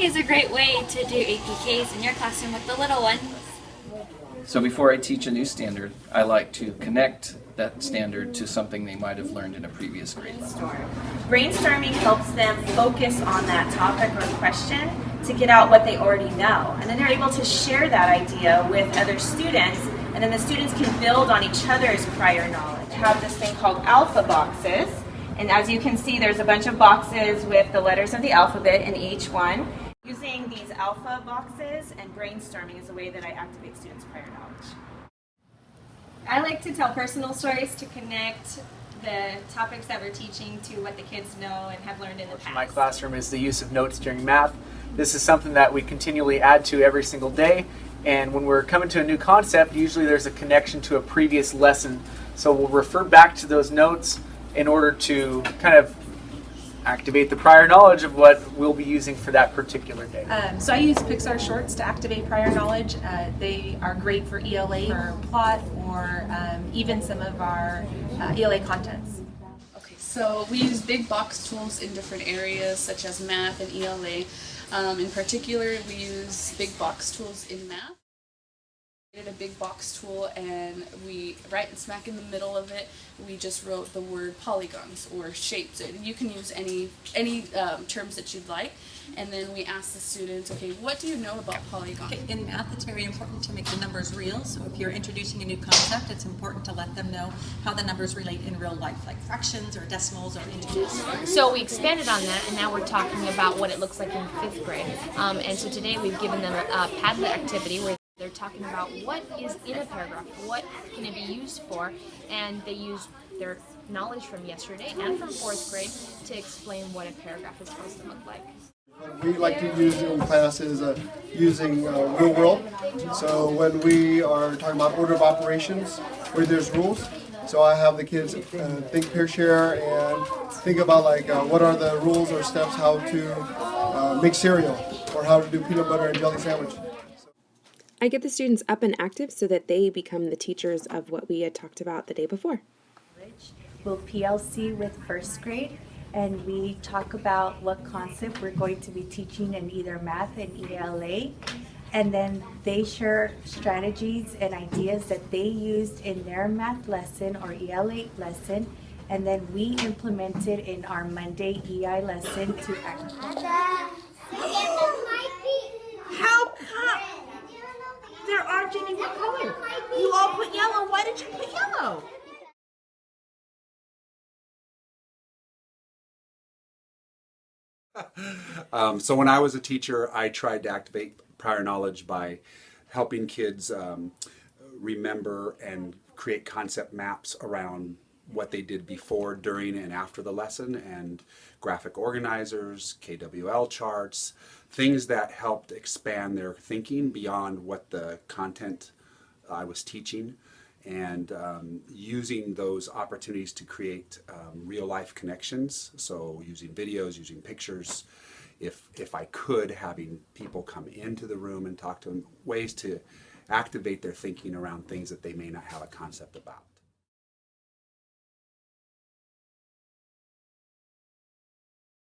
is a great way to do APKs in your classroom with the little ones. So before I teach a new standard, I like to connect that standard to something they might have learned in a previous grade level. Brainstorming helps them focus on that topic or question to get out what they already know. And then they're able to share that idea with other students, and then the students can build on each other's prior knowledge. I have this thing called alpha boxes, and as you can see, there's a bunch of boxes with the letters of the alphabet in each one. Using these alpha boxes and brainstorming is a way that I activate students' prior knowledge. I like to tell personal stories to connect the topics that we're teaching to what the kids know and have learned in the past. My classroom is the use of notes during math. This is something that we continually add to every single day, and when we're coming to a new concept, usually there's a connection to a previous lesson. So we'll refer back to those notes in order to kind of activate the prior knowledge of what we'll be using for that particular day. So I use Pixar shorts to activate prior knowledge. They are great for ELA, or plot, or even some of our ELA contents. Okay, so we use big box tools in different areas such as math and ELA. In particular, we use big box tools in math. We did a big box tool, and we, right smack in the middle of it, we just wrote the word polygons or shapes. And you can use any terms that you'd like. And then we asked the students, okay, what do you know about polygons? In math, it's very important to make the numbers real. So if you're introducing a new concept, it's important to let them know how the numbers relate in real life, like fractions or decimals or integers. So we expanded on that, and now we're talking about what it looks like in 5th grade. And so today we've given them a Padlet activity where they're talking about what is in a paragraph, what can it be used for, and they use their knowledge from yesterday and from 4th grade to explain what a paragraph is supposed to look like. We like to use in classes using real world. So when we are talking about order of operations, where there's rules, so I have the kids think, pair, share, and think about like what are the rules or steps how to make cereal or how to do peanut butter and jelly sandwich. I get the students up and active so that they become the teachers of what we had talked about the day before. We'll PLC with 1st grade, and we talk about what concept we're going to be teaching in either math and ELA, and then they share strategies and ideas that they used in their math lesson or ELA lesson, and then we implement it in our Monday EI lesson to act. How come there aren't any more color? You all put yellow. Why did you put yellow? So when I was a teacher, I tried to activate prior knowledge by helping kids remember and create concept maps around what they did before, during, and after the lesson, and graphic organizers, KWL charts, things that helped expand their thinking beyond what the content I was teaching, and using those opportunities to create real-life connections, so using videos, using pictures, if I could, having people come into the room and talk to them, ways to activate their thinking around things that they may not have a concept about.